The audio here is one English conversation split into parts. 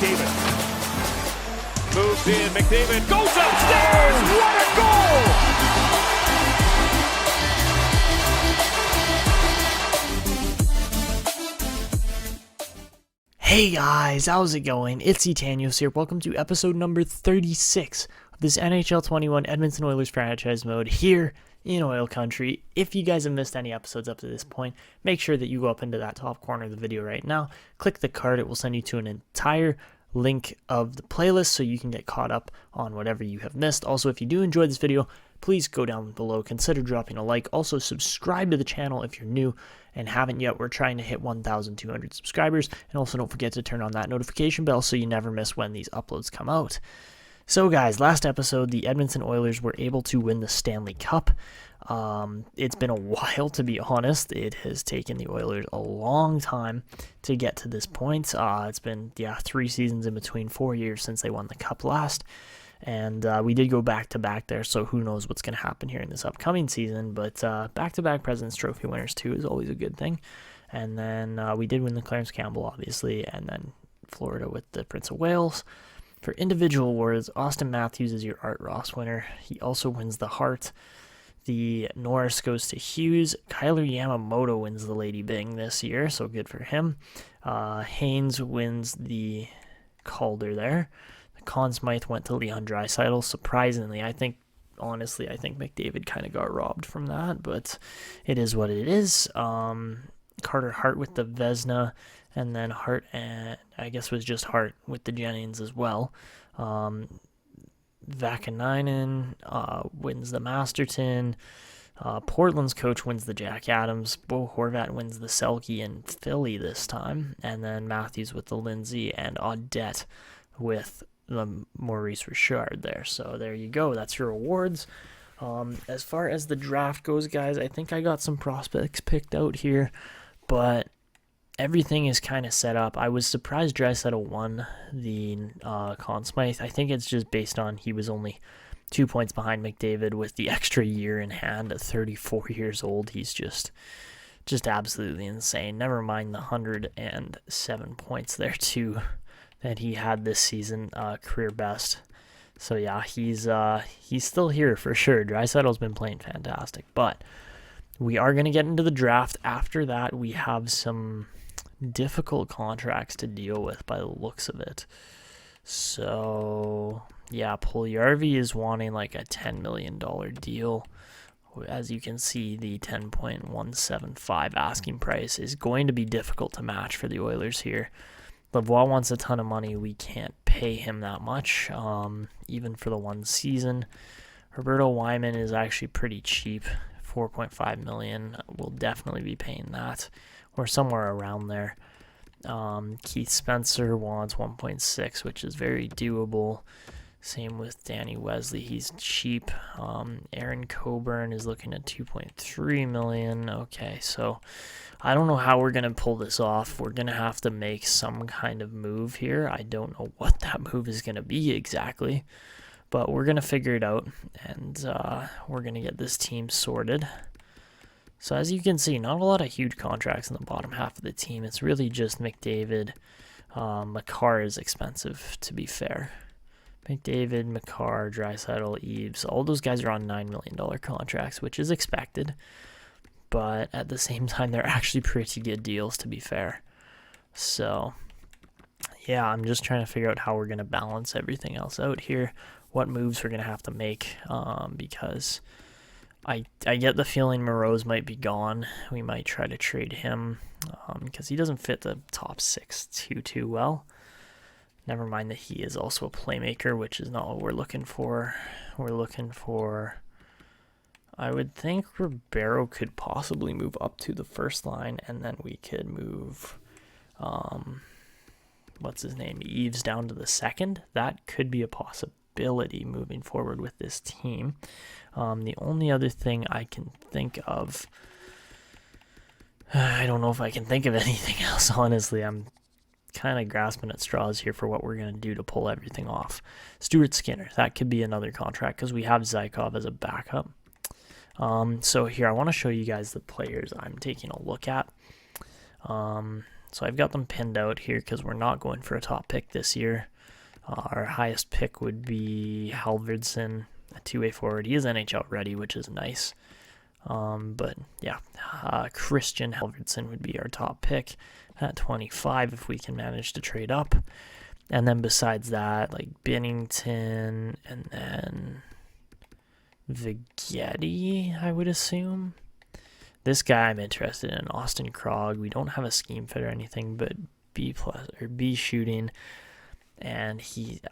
McDavid. Moves in, McDavid goes upstairs! What a goal! Hey guys, how's it going? It's Etanyos here. Welcome to episode number 36 of this NHL 21 Edmonton Oilers Franchise Mode here in Oil Country. If you guys have missed any episodes up to this point, make sure that you go up into that top corner of the video right now. Click the card. It will send you to an entire link of the playlist so you can get caught up on whatever you have missed. Also, if you do enjoy this video, please go down below, consider dropping a like. Also, subscribe to the channel if you're new and haven't yet. We're trying to hit 1,200 subscribers. And also don't forget to turn on that notification bell so you never miss when these uploads come out. So guys, last episode, the Edmonton Oilers were able to win the Stanley Cup. It's been a while, to be honest. It has taken the Oilers a long time to get to this point. It's been, 3 seasons in between, 4 years since they won the Cup last. And we did go back-to-back there, so who knows what's going to happen here in this upcoming season. But back-to-back President's Trophy winners, too, is always a good thing. And then we did win the Clarence Campbell, obviously, and then Florida with the Prince of Wales. For individual awards, Austin Matthews is your Art Ross winner. He also wins the Hart. The Norris goes to Hughes. Kyler Yamamoto wins the Lady Byng this year, so good for him. Haynes wins the Calder there. The Conn Smythe went to Leon Draisaitl. Surprisingly, I think McDavid kind of got robbed from that, but it is what it is. Carter Hart with the Vezina, and then Hart, and I guess was just Hart with the Jennings as well. Vakanainen wins the Masterton. Portland's coach wins the Jack Adams. Bo Horvat wins the Selke in Philly this time. And then Matthews with the Lindsay, and Audette with the Maurice Richard there. So there you go. That's your awards. As far as the draft goes, guys, I think I got some prospects picked out here, but everything is kind of set up. I was surprised Draisaitl won the Conn Smythe. I think it's just based on he was only 2 points behind McDavid with the extra year in hand at 34 years old. He's just absolutely insane. Never mind the 107 points there too that he had this season, career best. So yeah, he's still here for sure. Draisaitl's been playing fantastic, but we are going to get into the draft. After that, we have some difficult contracts to deal with by the looks of it. So yeah, Puljujarvi is wanting like a $10 million deal. As you can see, the 10.175 asking price is going to be difficult to match for the Oilers here. Lavoie wants a ton of money. We can't pay him that much, even for the one season. Roberto Wyman is actually pretty cheap, $4.5 million. We'll definitely be paying that, or somewhere around there. Keith Spencer wants 1.6, which is very doable. Same with Danny Wesley. He's cheap. Aaron Coburn is looking at 2.3 million. Okay, so I don't know how we're going to pull this off. We're going to have to make some kind of move here. I don't know what that move is going to be exactly, but we're going to figure it out, and we're going to get this team sorted. So as you can see, not a lot of huge contracts in the bottom half of the team. It's really just McDavid. Makar is expensive, to be fair. McDavid, Makar, Draisaitl, Eves, all those guys are on $9 million contracts, which is expected. But at the same time, they're actually pretty good deals, to be fair. So yeah, I'm just trying to figure out how we're going to balance everything else out here. What moves we're going to have to make, because I get the feeling Moreau's might be gone. We might try to trade him because he doesn't fit the top 6 too well. Never mind that he is also a playmaker, which is not what we're looking for. We're looking for, I would think Ribeiro could possibly move up to the first line, and then we could move, Eves down to the second. That could be a possibility moving forward with this team. The only other thing I can think of, I don't know if I can think of anything else, honestly. I'm kind of grasping at straws here for what we're going to do to pull everything off. Stuart Skinner, that could be another contract because we have Zykov as a backup. So here, I want to show you guys the players I'm taking a look at. So I've got them pinned out here because we're not going for a top pick this year. Our highest pick would be Halvardson, a two-way forward. He is NHL ready, which is nice. But yeah, Christian Halvardson would be our top pick at 25 if we can manage to trade up. And then besides that, like Binnington and then Vignetti, I would assume. This guy I'm interested in, Austin Krog. We don't have a scheme fit or anything, but B+ or B shooting. And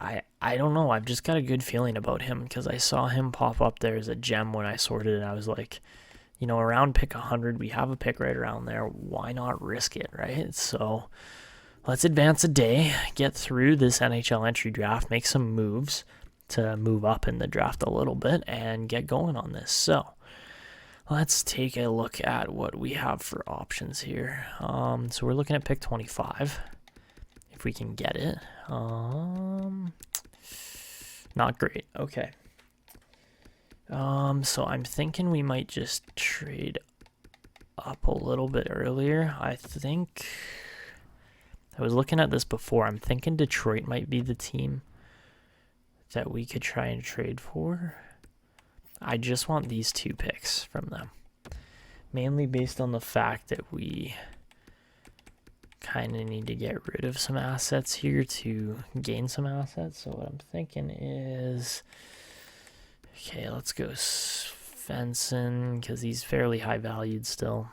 I don't know. I've just got a good feeling about him because I saw him pop up there as a gem when I sorted it. I was like, you know, around pick 100, we have a pick right around there. Why not risk it, right? So let's advance a day, get through this NHL entry draft, make some moves to move up in the draft a little bit, and get going on this. So let's take a look at what we have for options here. So we're looking at pick 25. If we can get it. Not great. Okay. So I'm thinking we might just trade up a little bit earlier. I think I was looking at this before. I'm thinking Detroit might be the team that we could try and trade for. I just want these 2 picks from them. Mainly based on the fact that we kind of need to get rid of some assets here to gain some assets. So what I'm thinking is, okay, let's go Svensson because he's fairly high valued still.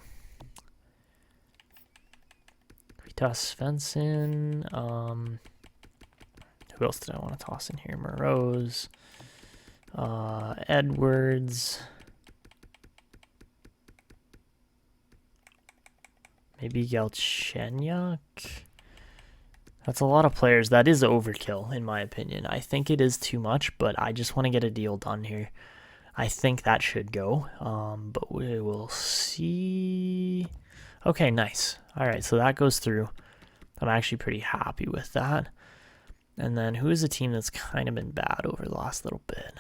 We toss Svensson. Who else did I want to toss in here? Moreau, Edwards. Maybe Galchenyuk. That's a lot of players. That is overkill, in my opinion. I think it is too much, but I just want to get a deal done here. I think that should go, but we will see. Okay, nice. All right, so that goes through. I'm actually pretty happy with that. And then who is a team that's kind of been bad over the last little bit?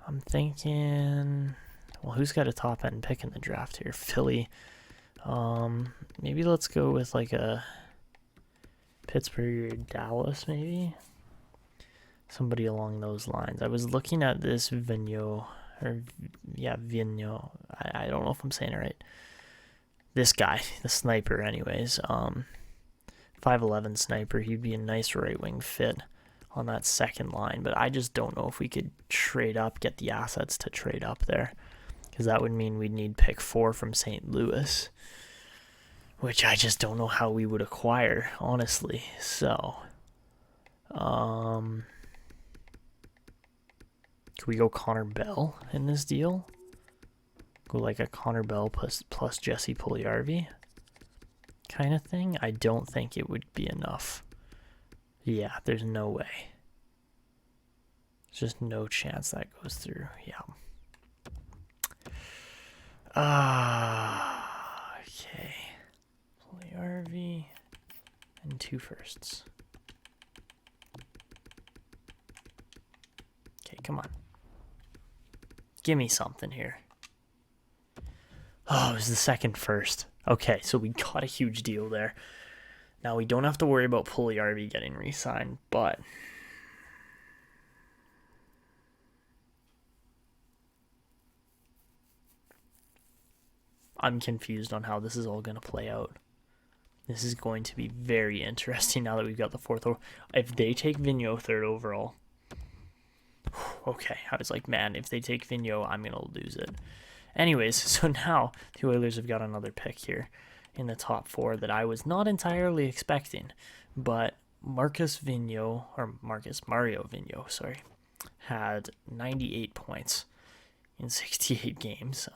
I'm thinking, well, who's got a top end pick in the draft here? Philly. Maybe let's go with like a Pittsburgh or Dallas, maybe. Somebody along those lines. I was looking at this Vigneault, Vigneault. I don't know if I'm saying it right. This guy, the sniper anyways. 5'11" sniper. He'd be a nice right wing fit on that second line, but I just don't know if we could trade up, get the assets to trade up there. Because that would mean we'd need pick 4 from St. Louis, which I just don't know how we would acquire, honestly. So, could we go Connor Bell in this deal? Go like a Connor Bell plus Jesse Puljujarvi kind of thing? I don't think it would be enough. Yeah, there's no way. There's just no chance that goes through. Yeah. Okay. Puljujarvi and 2 firsts. Okay, come on. Give me something here. Oh, it was the second first. Okay, so we got a huge deal there. Now we don't have to worry about Puljujarvi getting re-signed, but I'm confused on how this is all going to play out. This is going to be very interesting now that we've got the 4th overall. If they take Vigneault 3rd overall, okay, I was like, man, if they take Vigneault, I'm going to lose it. Anyways, so now the Oilers have got another pick here in the top 4 that I was not entirely expecting, but Mario Vigneault, sorry, had 98 points in 68 games.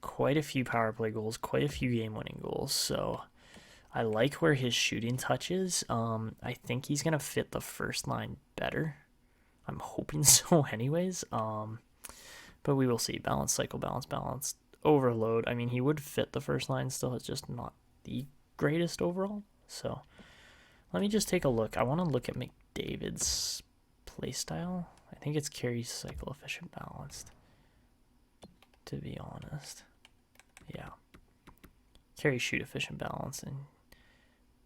Quite a few power play goals, quite a few game-winning goals. So I like where his shooting touch is. I think he's gonna fit the first line better. I'm hoping so, anyways. But we will see. Balance, cycle, balance, overload. I mean, he would fit the first line still. It's just not the greatest overall. So let me just take a look. I want to look at McDavid's play style. I think it's carry, cycle, efficient, balanced, to be honest. Yeah. carry, shoot, efficient, balance, and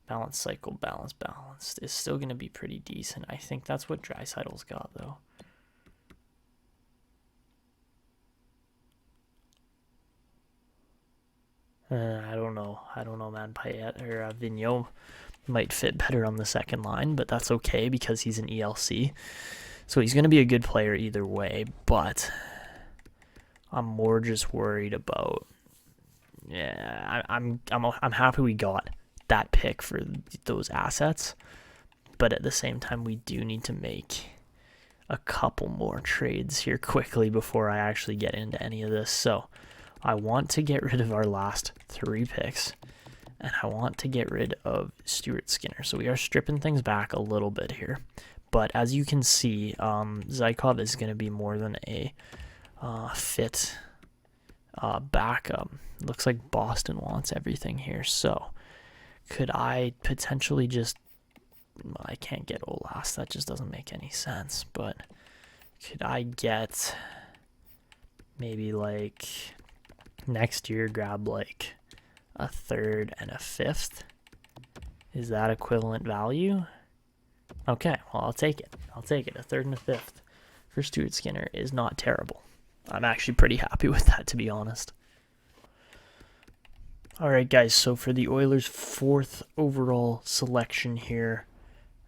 balance, cycle, balanced is still going to be pretty decent. I think that's what Draisaitl's got, though. I don't know, man. Payet or Vigneault might fit better on the second line, but that's okay because he's an ELC. So he's going to be a good player either way, but I'm more just worried about, I'm happy we got that pick for those assets, but at the same time we do need to make a couple more trades here quickly before I actually get into any of this. So I want to get rid of our last 3 picks, and I want to get rid of Stuart Skinner. So we are stripping things back a little bit here. But as you can see, Zykov is going to be more than a fit backup. Looks like Boston wants everything here. So could I potentially just... I can't get Olas. That just doesn't make any sense. But could I get maybe like... next year grab like a 3rd and a 5th? Is that equivalent value? Okay, well, I'll take it. A 3rd and a 5th for Stuart Skinner is not terrible. I'm actually pretty happy with that, to be honest. Alright guys, so for the Oilers' 4th overall selection here,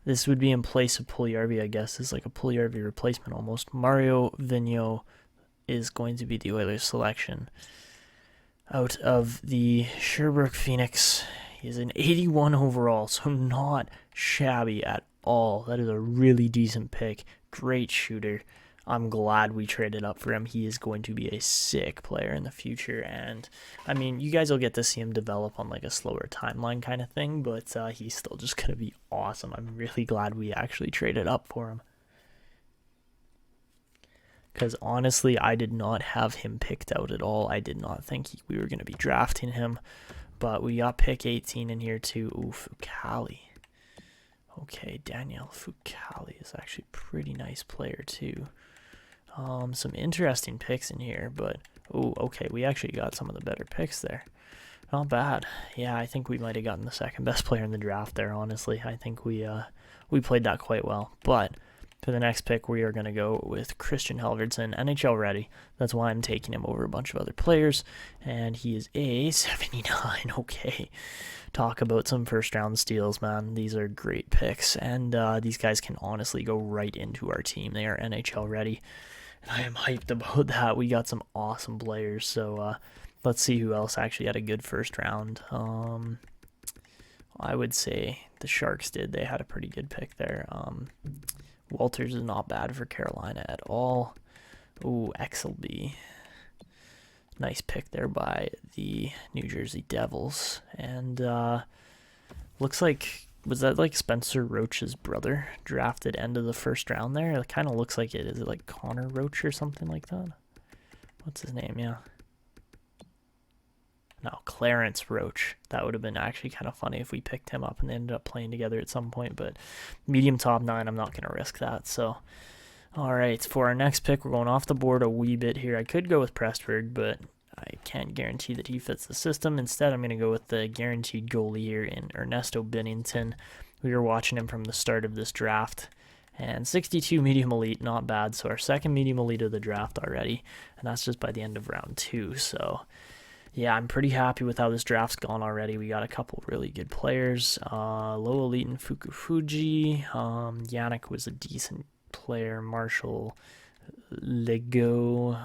this would be in place of Puljujarvi, I guess. It's like a Puljujarvi replacement almost. Mario Vigneault is going to be the Oilers' selection. Out of the Sherbrooke Phoenix, he is an 81 overall, so not shabby at all. That is a really decent pick. Great shooter. I'm glad we traded up for him. He is going to be a sick player in the future, and I mean, you guys will get to see him develop on like a slower timeline kind of thing, but he's still just going to be awesome. I'm really glad we actually traded up for him. Because honestly, I did not have him picked out at all. I did not think we were going to be drafting him. But we got pick 18 in here too. Ooh, Fucali. Okay, Daniel Fucali is actually a pretty nice player too. Some interesting picks in here, but oh, okay, we actually got some of the better picks there. Not bad. Yeah, I think we might have gotten the second best player in the draft there, honestly. I think we played that quite well. But for the next pick, we are going to go with Christian Halvardson, NHL ready. That's why I'm taking him over a bunch of other players. And he is a 79. Okay. Talk about some first-round steals, man. These are great picks. And these guys can honestly go right into our team. They are NHL ready. And I am hyped about that. We got some awesome players. So let's see who else actually had a good first round. I would say the Sharks did. They had a pretty good pick there. Walters is not bad for Carolina at all. Ooh, XLB. Nice pick there by the New Jersey Devils. And looks like, was that like Spencer Roach's brother drafted end of the first round there? It kind of looks like it. Is it like Connor Roach or something like that? What's his name? Yeah. No, Clarence Roach. That would have been actually kind of funny if we picked him up and they ended up playing together at some point. But medium top 9, I'm not going to risk that. So, all right, for our next pick, we're going off the board a wee bit here. I could go with Pressburg, but I can't guarantee that he fits the system. Instead, I'm going to go with the guaranteed goalie here in Ernesto Binnington. We were watching him from the start of this draft. And 62 medium elite, not bad. So our second medium elite of the draft already. And that's just by the end of round 2. So yeah, I'm pretty happy with how this draft's gone already. We got a couple really good players. Low elite and Fukufuji. Yannick was a decent player. Marshall, Lego,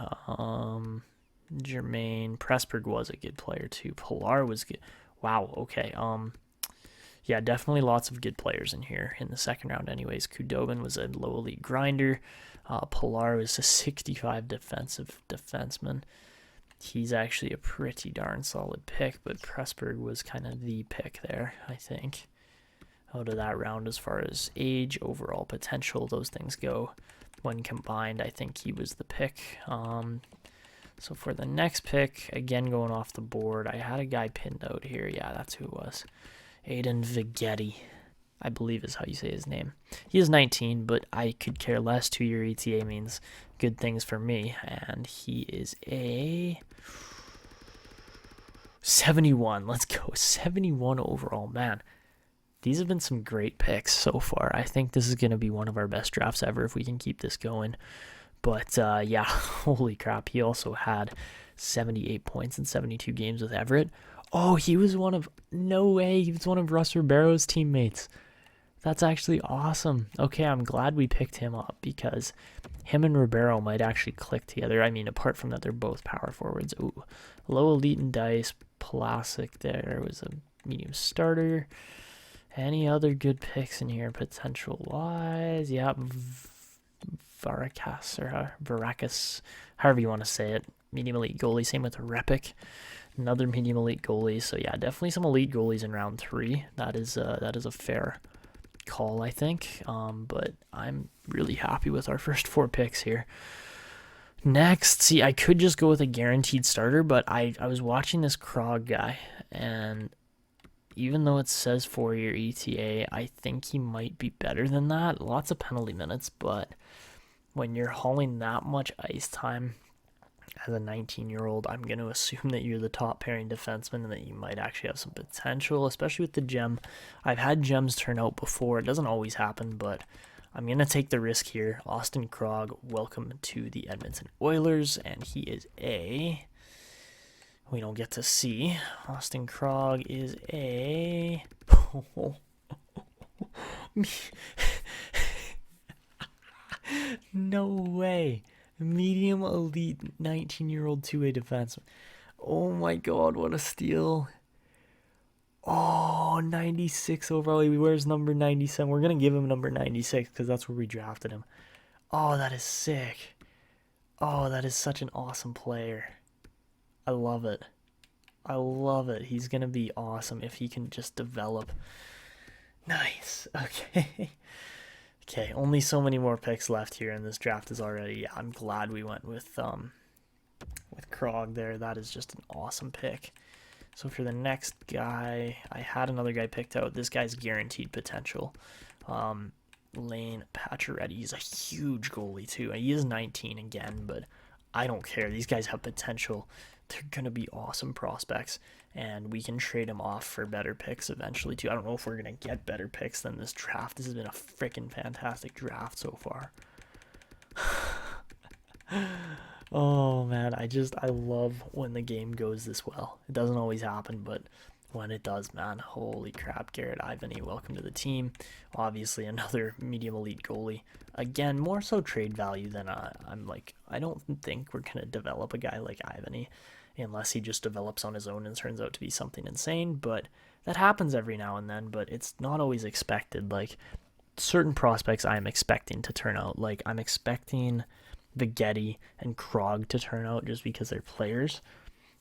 Jermaine. Pressburg was a good player too. Pilar was good. Wow, okay. Yeah, definitely lots of good players in here in the second round anyways. Kudobin was a low elite grinder. Pilar was a 65 defenseman. He's actually a pretty darn solid pick, but Pressburg was kind of the pick there, I think, out of that round as far as age, overall potential, those things go. When combined, I think he was the pick. So for the next pick, again going off the board, I had a guy pinned out here. Yeah, that's who it was. Aiden Vignetti, I believe is how you say his name. He is 19, but I could care less. 2-year ETA means good things for me. And he is a 71. Let's go. 71 overall, man. These have been some great picks so far. I think this is going to be one of our best drafts ever if we can keep this going. But yeah, holy crap. He also had 78 points in 72 games with Everett. Oh, he was no way. He was one of Russ Ribeiro's teammates. That's actually awesome. Okay, I'm glad we picked him up because him and Ribeiro might actually click together. I mean, apart from that, they're both power forwards. Ooh, low elite and dice. Plastic there was a medium starter. Any other good picks in here potential-wise? Yeah, Varacas, however you want to say it. Medium elite goalie. Same with Repic. Another medium elite goalie. So yeah, definitely some elite goalies in round 3. That is a fair call, I think. But I'm really happy with our first 4 picks here. Next, see, I could just go with a guaranteed starter, but I was watching this Krog guy, and even though it says 4-year ETA, I think he might be better than that. Lots of penalty minutes, but when you're hauling that much ice time as a 19-year-old, I'm going to assume that you're the top pairing defenseman and that you might actually have some potential, especially with the gem. I've had gems turn out before. It doesn't always happen, but I'm going to take the risk here. Austin Krog, welcome to the Edmonton Oilers, and he is we don't get to see. Austin Krog is no way. Medium elite 19-year-old 2A defenseman. Oh my god, what a steal. Oh, 96 overall. He wears number 97. We're going to give him number 96 because that's where we drafted him. Oh, that is sick. Oh, that is such an awesome player. I love it. I love it. He's going to be awesome if he can just develop. Nice. Okay. Okay, only so many more picks left here, and this draft is already. Yeah, I'm glad we went with Krog there. That is just an awesome pick. So for the next guy, I had another guy picked out. This guy's guaranteed potential. Lane Pacioretty. He's a huge goalie too. He is 19 again, but I don't care. These guys have potential. They're going to be awesome prospects, and we can trade them off for better picks eventually too. I don't know if we're going to get better picks than this draft. This has been a freaking fantastic draft so far. Oh man, I love when the game goes this well. It doesn't always happen, but when it does, man, holy crap. Garrett Ivany, welcome to the team. Obviously another medium elite goalie. Again, more so trade value than I don't think we're going to develop a guy like Ivany unless he just develops on his own and turns out to be something insane, but that happens every now and then, but it's not always expected. Like certain prospects I'm expecting to turn out. Like I'm expecting Viggetti and Krog to turn out just because they're players.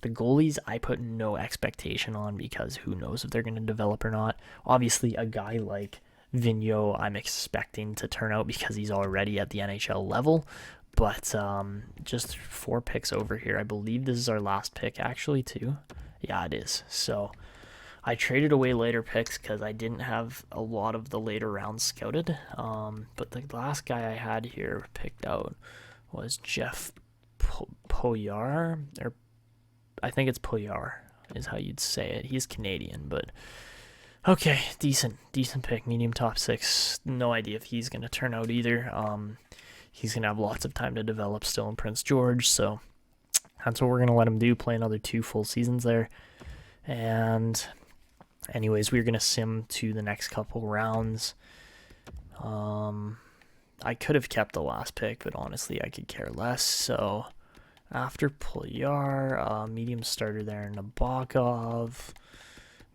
The goalies I put no expectation on because who knows if they're going to develop or not. Obviously a guy like Vigneault I'm expecting to turn out because he's already at the NHL level, but just 4 picks over here. I believe this is our last pick actually too. Yeah, it is. So I traded away later picks because I didn't have a lot of the later rounds scouted, but the last guy I had here picked out was Jeff Poyar, or I think it's Poyar is how you'd say it. He's Canadian, but okay, decent pick, medium top 6. No idea if he's going to turn out either. He's going to have lots of time to develop still in Prince George, so that's what we're going to let him do, play another 2 full seasons there. And anyways, we're going to sim to the next couple rounds. I could have kept the last pick, but honestly, I could care less. So after Pulyar, medium starter there, Nabokov,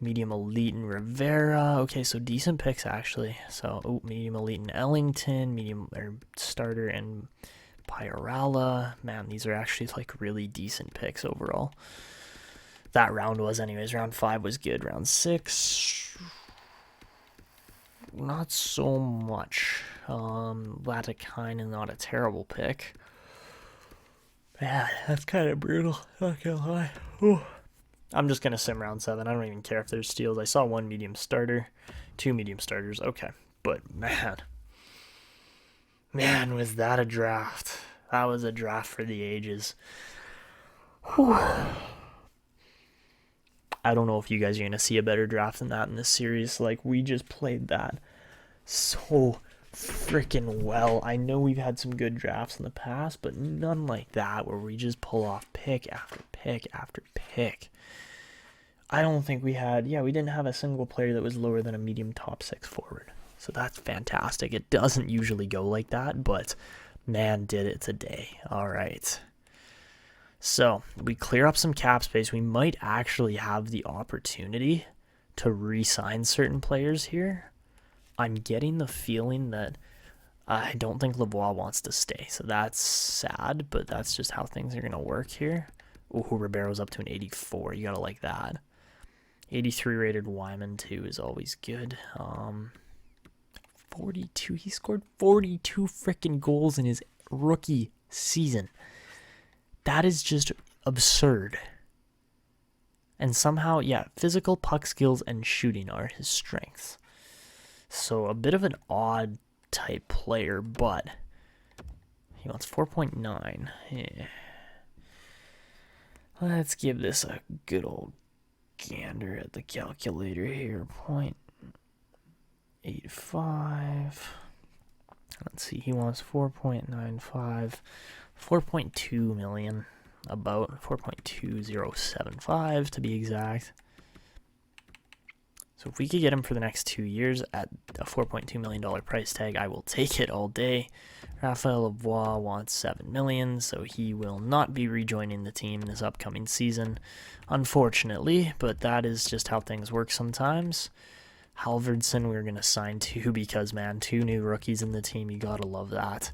medium elite in Rivera. Okay, so decent picks actually. So medium elite in Ellington, medium starter in Pyrala. Man, these are actually like really decent picks overall. That round was anyways. Round 5 was good. Round 6, not so much. Latikainen, not a terrible pick. Man, that's kind of brutal. Not gonna lie. Ooh. I'm just gonna sim round 7. I don't even care if there's steals. I saw 1 medium starter, 2 medium starters. Okay, but man, was that a draft? That was a draft for the ages. Whew. I don't know if you guys are going to see a better draft than that in this series. Like, we just played that so freaking well. I know we've had some good drafts in the past, but none like that where we just pull off pick after pick after pick. I don't think we didn't have a single player that was lower than a medium top 6 forward. So that's fantastic. It doesn't usually go like that, but man, did it today. All right. So we clear up some cap space. We might actually have the opportunity to re-sign certain players here. I'm getting the feeling that I don't think Lavoie wants to stay. So that's sad, but that's just how things are going to work here. Ooh, Ribeiro's up to an 84. You got to like that. 83 rated Wyman, too, is always good. 42. He scored 42 freaking goals in his rookie season. That is just absurd. And somehow, physical, puck skills, and shooting are his strengths. So a bit of an odd type player, but he wants 4.9. Yeah. Let's give this a good old gander at the calculator here. 0.85. Let's see, he wants 4.95. 4.2 million, about 4.2075 to be exact. So if we could get him for the next 2 years at a $4.2 million price tag, I will take it all day. Raphael Lavoie wants $7 million, so he will not be rejoining the team this upcoming season, unfortunately, but that is just how things work sometimes. Halvardson we're going to sign to because, man, 2 new rookies in the team, you gotta love that.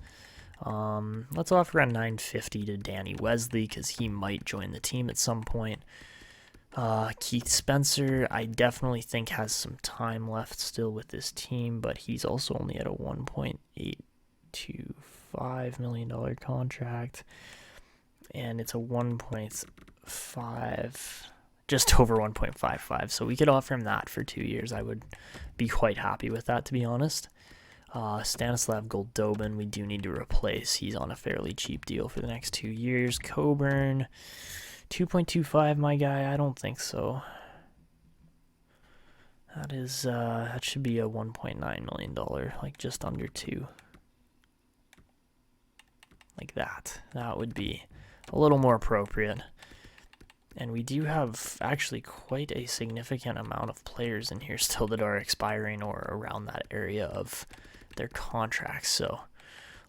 Let's offer a $950 to Danny Wesley because he might join the team at some point. Keith Spencer, I definitely think has some time left still with this team, but he's also only at a $1.825 million contract, and it's a 1.5, just over 1.55, so we could offer him that for 2 years. I would be quite happy with that, to be honest. Stanislav Goldobin, we do need to replace. He's on a fairly cheap deal for the next 2 years. Coburn, 2.25, my guy. I don't think so. That should be a $1.9 million, like just under 2. Like that. That would be a little more appropriate. And we do have actually quite a significant amount of players in here still that are expiring or around that area of their contracts, so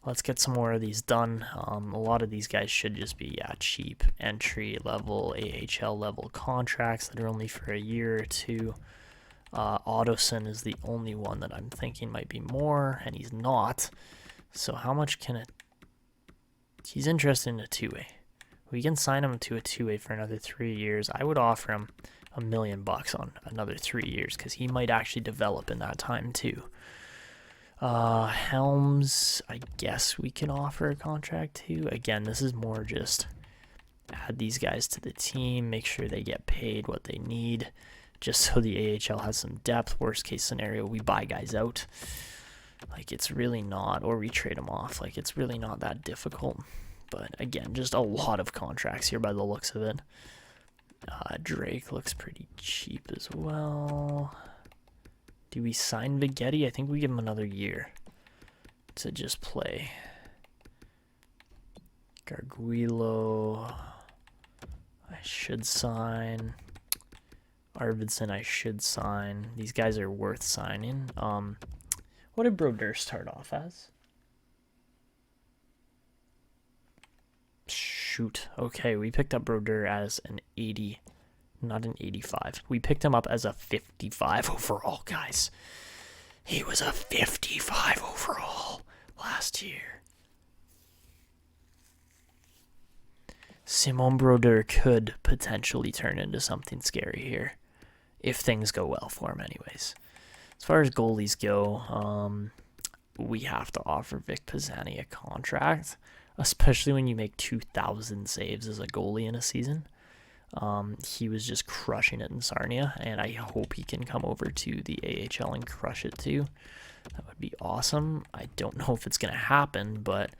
let's get some more of these done. A lot of these guys should just be cheap entry level AHL level contracts that are only for a year or two. Ottoson is the only one that I'm thinking might be more, and he's not. So how much can it? He's interested in a 2-way. We can sign him to a 2-way for another 3 years. I would offer him $1 million on another 3 years because he might actually develop in that time too. Helms, I guess we can offer a contract to. Again, this is more just add these guys to the team, make sure they get paid what they need, just so the AHL has some depth. Worst case scenario, we buy guys out. Like, it's really not, or we trade them off. Like, it's really not that difficult. But again, just a lot of contracts here by the looks of it. Drake looks pretty cheap as well. Do we sign Viggetti? I think we give him another year to just play. Garguilo, I should sign. Arvidsson, I should sign. These guys are worth signing. What did Brodeur start off as? Shoot. Okay, we picked up Brodeur as an 80. Not an 85. We picked him up as a 55 overall, guys. He was a 55 overall last year. Simon Brodeur could potentially turn into something scary here, if things go well for him anyways. As far as goalies go, we have to offer Vic Pisani a contract, especially when you make 2,000 saves as a goalie in a season. He was just crushing it in Sarnia, and I hope he can come over to the AHL and crush it too. That would be awesome. I don't know if it's going to happen, but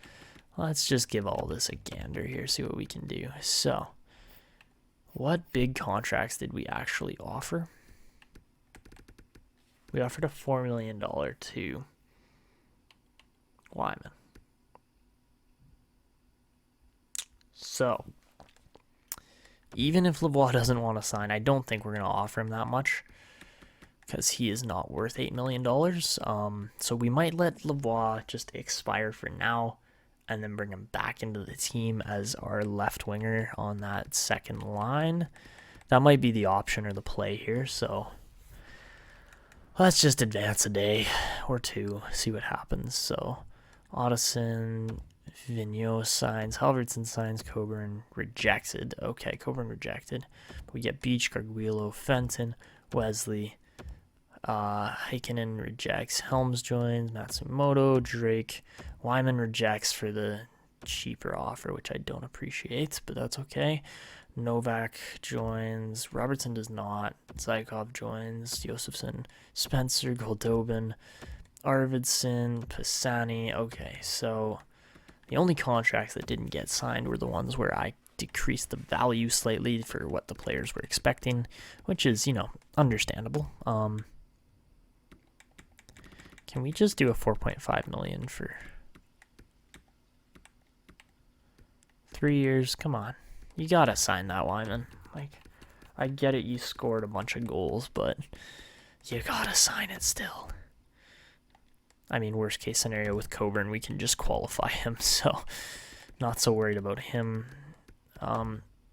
let's just give all this a gander here, see what we can do. So, What big contracts did we actually offer? We offered a $4 million to Wyman. So, even if Lavoie doesn't want to sign, I don't think we're going to offer him that much because he is not worth $8 million. So we might let Lavoie just expire for now and then bring him back into the team as our left winger on that second line. That might be the option or the play here. So let's just advance a day or two, see what happens. So Ottoson, Vigneault signs, Halvardson signs, Coburn rejected. Okay, Coburn rejected. We get Beach, Garguilo, Fenton, Wesley, Heikkinen rejects, Helms joins, Matsumoto, Drake, Wyman rejects for the cheaper offer, which I don't appreciate, but that's okay. Novak joins, Robertson does not, Zykov joins, Josefson, Spencer, Goldobin, Arvidsson, Pisani. Okay, so the only contracts that didn't get signed were the ones where I decreased the value slightly for what the players were expecting, which is, understandable. Can we just do a $4.5 million for 3 years? Come on. You gotta sign that, Wyman. Like, I get it, you scored a bunch of goals, but you gotta sign it still. I mean, worst case scenario with Coburn, we can just qualify him, so not so worried about him.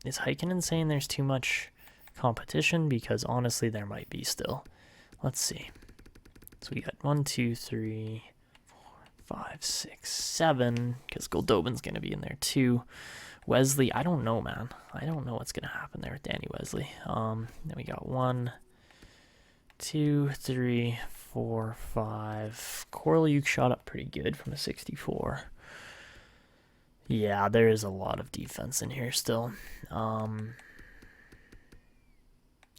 Is Heikkinen saying there's too much competition? Because honestly, there might be still. Let's see. So we got 1, 2, 3, 4, 5, 6, 7, because Goldobin's going to be in there too. Wesley, I don't know, man. I don't know what's going to happen there with Danny Wesley. Then we got 1, 2, 3, 4, 5. Koroliuk shot up pretty good from a 64. Yeah, there is a lot of defense in here still.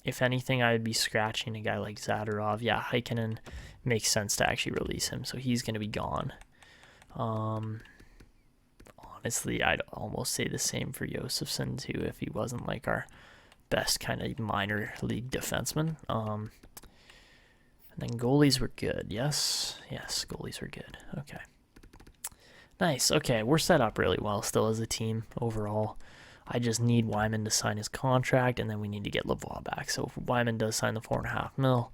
If anything, I would be scratching a guy like Zadorov. Yeah, Heikkinen makes sense to actually release him, so he's going to be gone. Honestly, I'd almost say the same for Josefson, too, if he wasn't like our best kind of minor league defenseman. And then goalies were good. Yes, goalies were good. Okay. Nice. Okay, we're set up really well still as a team overall. I just need Wyman to sign his contract, and then we need to get Lavoie back. So if Wyman does sign the $4.5 million.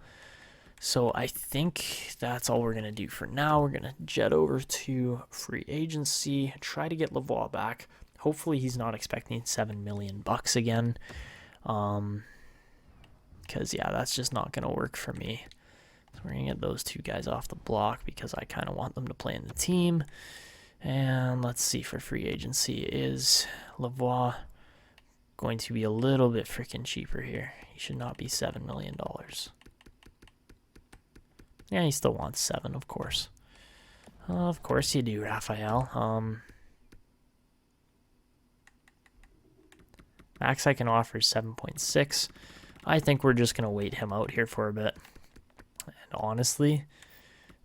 So I think that's all we're going to do for now. We're going to jet over to free agency, try to get Lavoie back. Hopefully he's not expecting $7 million again. Because, yeah, that's just not going to work for me. So we're going to get those two guys off the block because I kind of want them to play in the team. And let's see, for free agency, is Lavoie going to be a little bit freaking cheaper here? He should not be $7 million. Yeah, he still wants 7, of course. Of course you do, Raphael. Max I can offer is 7.6. I think we're just going to wait him out here for a bit. And honestly,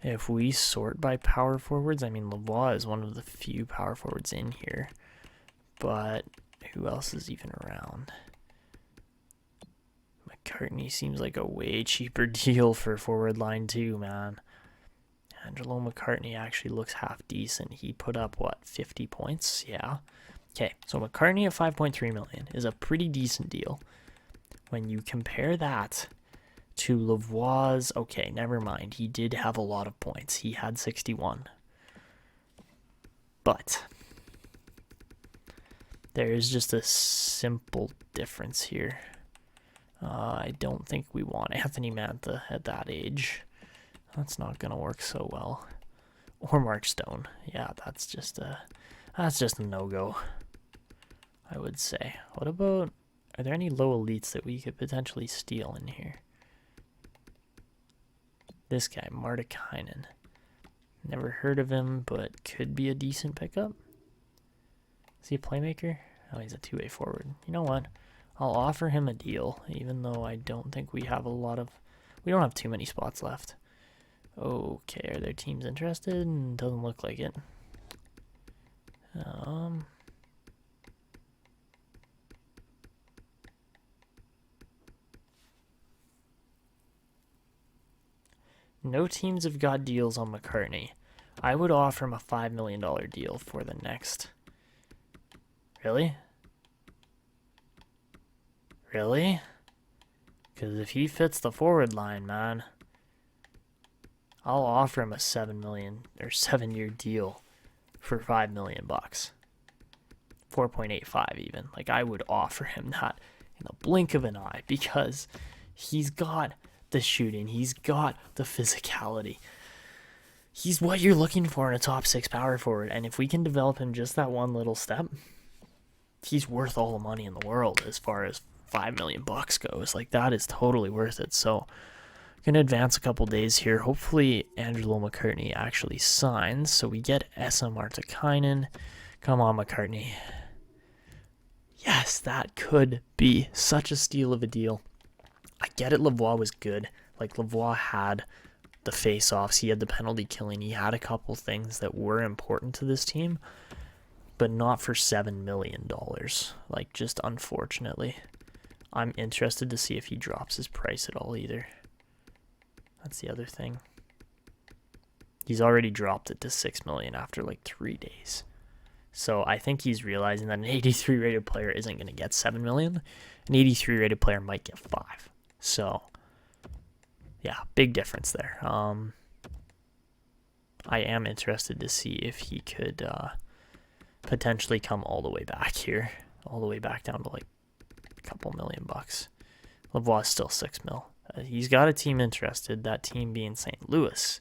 if we sort by power forwards, I mean, Lavoie is one of the few power forwards in here. But who else is even around? McCartney seems like a way cheaper deal for forward line too, man. Angelo McCartney actually looks half decent. He put up, what, 50 points? Yeah. Okay, so McCartney at $5.3 million is a pretty decent deal. When you compare that to Lavoie's, okay, never mind. He did have a lot of points. He had 61. But there is just a simple difference here. I don't think we want Anthony Mantha at that age. That's not going to work so well. Or Mark Stone. Yeah, that's just a no-go, I would say. What about, are there any low elites that we could potentially steal in here? This guy, Martikainen. Never heard of him, but could be a decent pickup. Is he a playmaker? Oh, he's a two-way forward. You know what? I'll offer him a deal, even though I don't think we have we don't have too many spots left. Okay, are there teams interested? Doesn't look like it. No teams have got deals on McCartney. I would offer him a $5 million deal for the next. Really? Really? Because if he fits the forward line, man, I'll offer him a 7-year deal for $5 million bucks. 4.85 even. Like, I would offer him that in the blink of an eye because he's got the shooting, he's got the physicality. He's what you're looking for in a top 6 power forward, and if we can develop him just that one little step, he's worth all the money in the world as far as $5 million bucks goes. Like, that is totally worth it. So I'm gonna advance a couple days here. Hopefully Angelo McCartney actually signs, so we get Esa Martikainen. Come on, McCartney. Yes, that could be such a steal of a deal. I get it, Lavoie was good. Like, Lavoie had the face-offs, he had the penalty killing, he had a couple things that were important to this team, but not for $7 million. Like, just unfortunately. I'm interested to see if he drops his price at all either. That's the other thing. He's already dropped it to $6 million after like 3 days. So I think he's realizing that an 83 rated player isn't going to get $7 million. An 83 rated player might get 5. So yeah, big difference there. I am interested to see if he could potentially come all the way back here, all the way back down to like a couple million bucks. Lavoie is still $6 million. He's got a team interested, that team being St. Louis,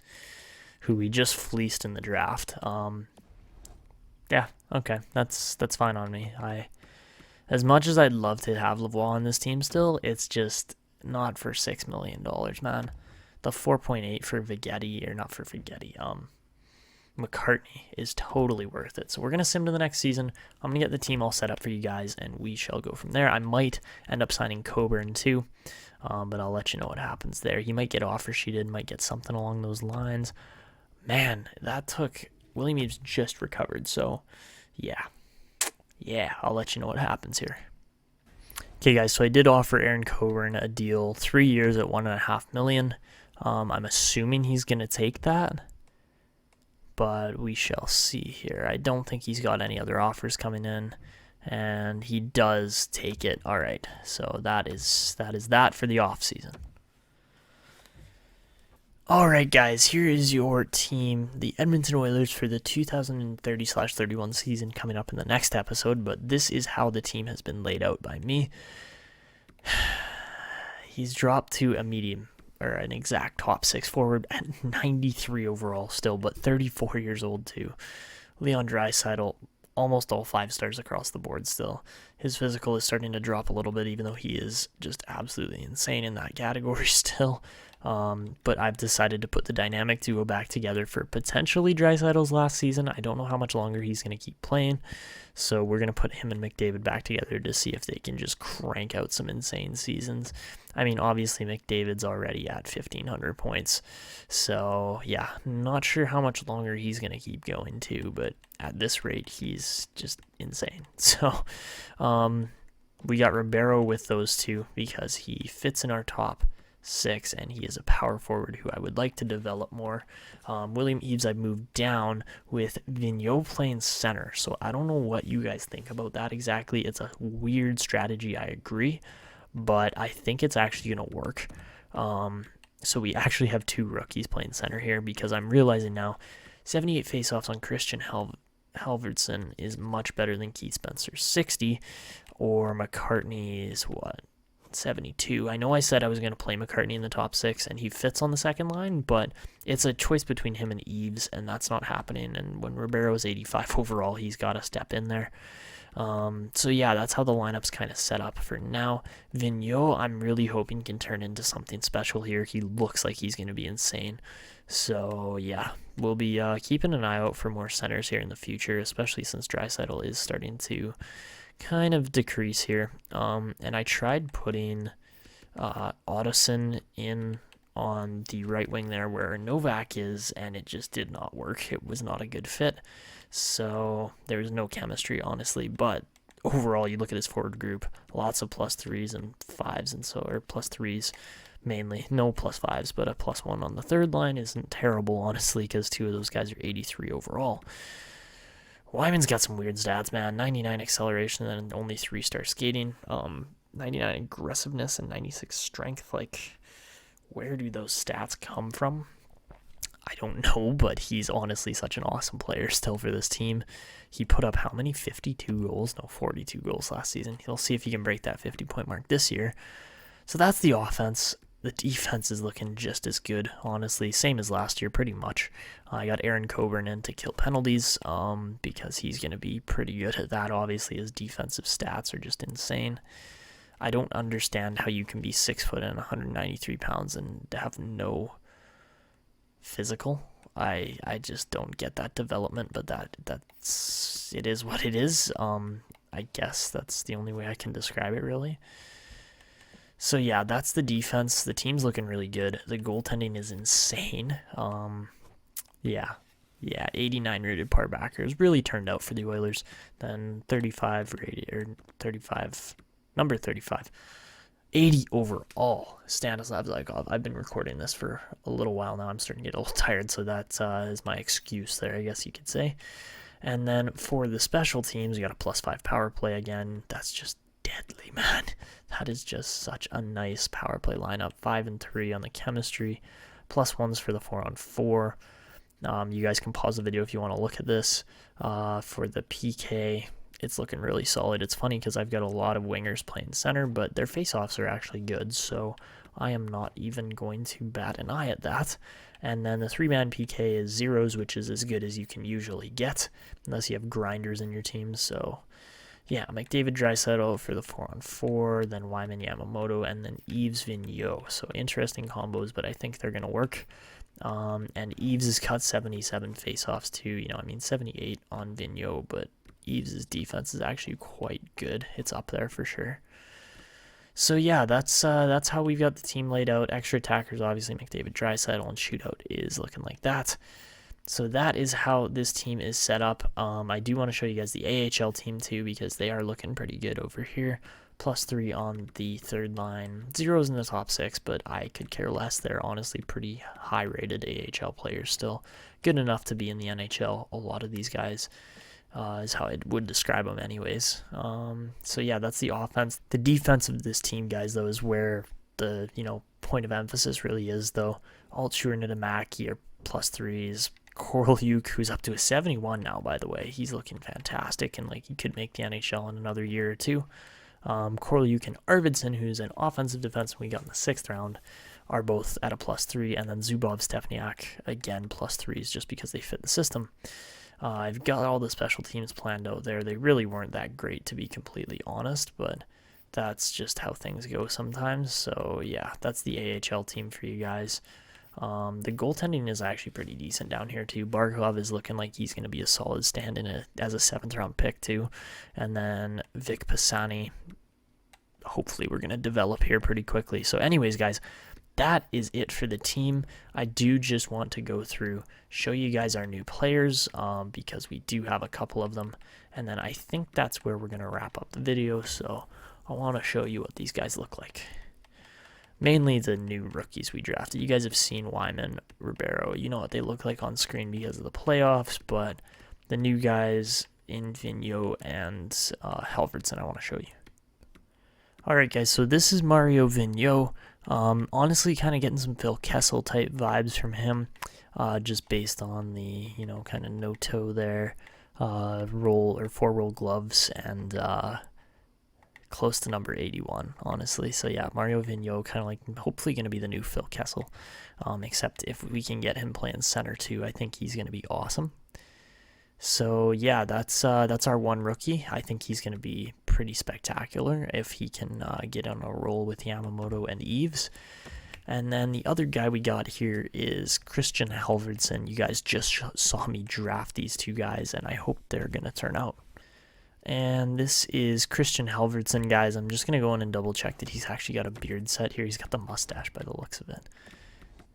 who we just fleeced in the draft. Yeah, okay, that's fine on me. As much as I'd love to have Lavoie on this team still, it's just not for $6 million, man. The 4.8 for Vignetti, or not for Vignetti, McCartney is totally worth it. So we're going to sim to the next season. I'm going to get the team all set up for you guys, and we shall go from there. I might end up signing Coburn too, but I'll let you know what happens there. He might get offer sheeted, might get something along those lines. Man, that took... William Eaves just recovered, so yeah, I'll let you know what happens here. Okay, guys, so I did offer Aaron Coburn a deal, 3 years at $1.5 million. I'm assuming he's going to take that, but we shall see here. I don't think he's got any other offers coming in, and he does take it. All right, so that is that for the offseason. All right, guys, here is your team, the Edmonton Oilers, for the 2030/31 season coming up in the next episode, but this is how the team has been laid out by me. He's dropped to a medium, or an exact top 6 forward at 93 overall still, but 34 years old too. Leon Draisaitl, almost all 5 stars across the board still. His physical is starting to drop a little bit, even though he is just absolutely insane in that category still. But I've decided to put the dynamic duo back together for potentially Draisaitl's last season. I don't know how much longer he's going to keep playing, so we're going to put him and McDavid back together to see if they can just crank out some insane seasons. I mean, obviously McDavid's already at 1,500 points, so yeah, not sure how much longer he's going to keep going too, but at this rate, he's just insane. So we got Ribeiro with those two because he fits in our top 6, and he is a power forward who I would like to develop more. William Eaves I've moved down with Vigneault playing center, so I don't know what you guys think about that exactly. It's a weird strategy, I agree, but I think it's actually going to work. So we actually have 2 rookies playing center here, because I'm realizing now 78 faceoffs on Christian Halvardson is much better than Keith Spencer's 60, or McCartney's what? 72. I know I said I was going to play McCartney in the top 6 and he fits on the second line, but it's a choice between him and Eaves, and that's not happening. And when Ribeiro is 85 overall, he's got to step in there. So yeah, that's how the lineup's kind of set up for now. Vigneault, I'm really hoping can turn into something special here. He looks like he's going to be insane. So yeah, we'll be keeping an eye out for more centers here in the future, especially since Draisaitl is starting to kind of decrease here. And I tried putting Ottoson in on the right wing there where Novak is, and it just did not work. It was not a good fit. So there was no chemistry, honestly. But overall, you look at his forward group, lots of +3s and 5s, and so, or +3s, mainly. No +5s, but a +1 on the third line isn't terrible, honestly, because 2 of those guys are 83 overall. Wyman's got some weird stats, man. 99 acceleration and only 3-star skating. 99 aggressiveness and 96 strength. Like, where do those stats come from? I don't know, but he's honestly such an awesome player still for this team. He put up how many? 52 goals? No, 42 goals last season. He'll see if he can break that 50-point mark this year. So that's the offense. The defense is looking just as good, honestly. Same as last year, pretty much. I got Aaron Coburn in to kill penalties because he's going to be pretty good at that. Obviously, his defensive stats are just insane. I don't understand how you can be 6 foot and 193 pounds and have no physical. I just don't get that development, but that's it is what it is. I guess that's the only way I can describe it, really. So yeah, that's the defense. The team's looking really good. The goaltending is insane. Yeah, 89 rated par backers really turned out for the Oilers. Then 35 rated, or 35, number 35. 80 overall. Stanislav Zykov. I've been recording this for a little while now. I'm starting to get a little tired, so that is my excuse there, I guess you could say. And then for the special teams, we got a +5 power play again. That's just deadly, man. That is just such a nice power play lineup. 5 and 3 on the chemistry. +1s for the 4-on-4. You guys can pause the video if you want to look at this. For the PK, it's looking really solid. It's funny because I've got a lot of wingers playing center, but their face-offs are actually good, so I am not even going to bat an eye at that. And then the 3-man PK is 0s, which is as good as you can usually get, unless you have grinders in your team. So yeah, McDavid, Draisaitl for the 4-on-4, then Wyman, Yamamoto, and then Eves, Vigneault. So interesting combos, but I think they're going to work. And Eves has cut 77 face-offs too. 78 on Vigneault, but Eves' defense is actually quite good. It's up there for sure. So yeah, that's how we've got the team laid out. Extra attackers, obviously McDavid, Draisaitl, and shootout is looking like that. So that is how this team is set up. I do want to show you guys the AHL team too, because they are looking pretty good over here. +3 on the third line, 0s in the top 6, but I could care less. They're honestly pretty high-rated AHL players still. Good enough to be in the NHL. A lot of these guys is how I would describe them anyways. So yeah, that's the offense. The defense of this team, guys, though, is where the point of emphasis really is, though. Altschul and Niedermacher are +3s. Koroliuk, who's up to a 71 now, by the way. He's looking fantastic, and he could make the NHL in another year or two. Koroliuk and Arvidsson, who's an offensive defenseman we got in the 6th round, are both at a +3, and then Zubov, Stepniak, again, +3s, just because they fit the system. I've got all the special teams planned out there. They really weren't that great, to be completely honest, but that's just how things go sometimes. So yeah, that's the AHL team for you guys. The goaltending is actually pretty decent down here too. Barkov is looking like he's going to be a solid stand-in as a 7th round pick too. And then Vic Pisani, hopefully we're going to develop here pretty quickly. So anyways, guys, that is it for the team. I do just want to go through, show you guys our new players, because we do have a couple of them. And then I think that's where we're going to wrap up the video. So I want to show you what these guys look like. Mainly the new rookies we drafted. You guys have seen Wyman, Ribeiro. You know what they look like on screen because of the playoffs, but the new guys in Vigneault and Halvardson I want to show you. Alright guys, so this is Mario Vigneault. Honestly, kind of getting some Phil Kessel type vibes from him, just based on the, kind of no-toe there, roll or 4-roll gloves, and close to number 81, honestly. So yeah, Mario Vigneault, kind of hopefully going to be the new Phil Kessel, except if we can get him playing center too, I think he's going to be awesome. So yeah, that's our one rookie. I think he's going to be pretty spectacular if he can get on a roll with Yamamoto and Eves. And then the other guy we got here is Christian Halvardson. You guys just saw me draft these two guys, and I hope they're going to turn out. And this is Christian Halvardson, guys. I'm just going to go in and double check that he's actually got a beard set here. He's got the mustache by the looks of it.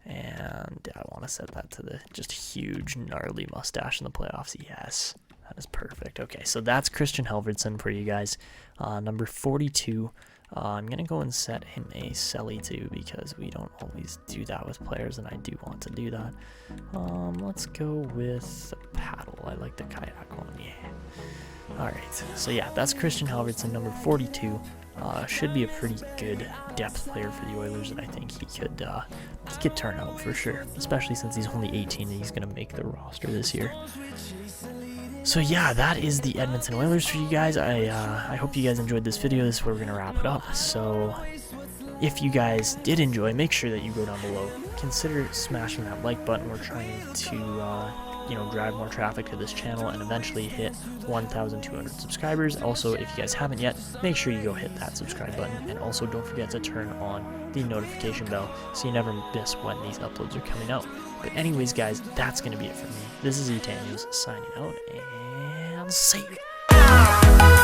And I want to set that to the just huge, gnarly mustache in the playoffs. Yes, that is perfect. Okay, so that's Christian Halvardson for you guys. Number 42 I'm going to go and set him a Selly too, because we don't always do that with players, and I do want to do that. Let's go with Paddle. I like the kayak one, yeah. Alright, so yeah, that's Christian Halvardson, number 42. Should be a pretty good depth player for the Oilers, and I think he could turn out for sure, especially since he's only 18 and he's going to make the roster this year. So yeah, that is the Edmonton Oilers for you guys. I hope you guys enjoyed this video. This is where we're going to wrap it up. So if you guys did enjoy, make sure that you go down below. Consider smashing that like button. We're trying to drive more traffic to this channel and eventually hit 1,200 subscribers. Also, if you guys haven't yet, make sure you go hit that subscribe button, and also don't forget to turn on the notification bell so you never miss when these uploads are coming out. But anyways, guys, that's going to be it for me. This is Etanyos signing out, and see you.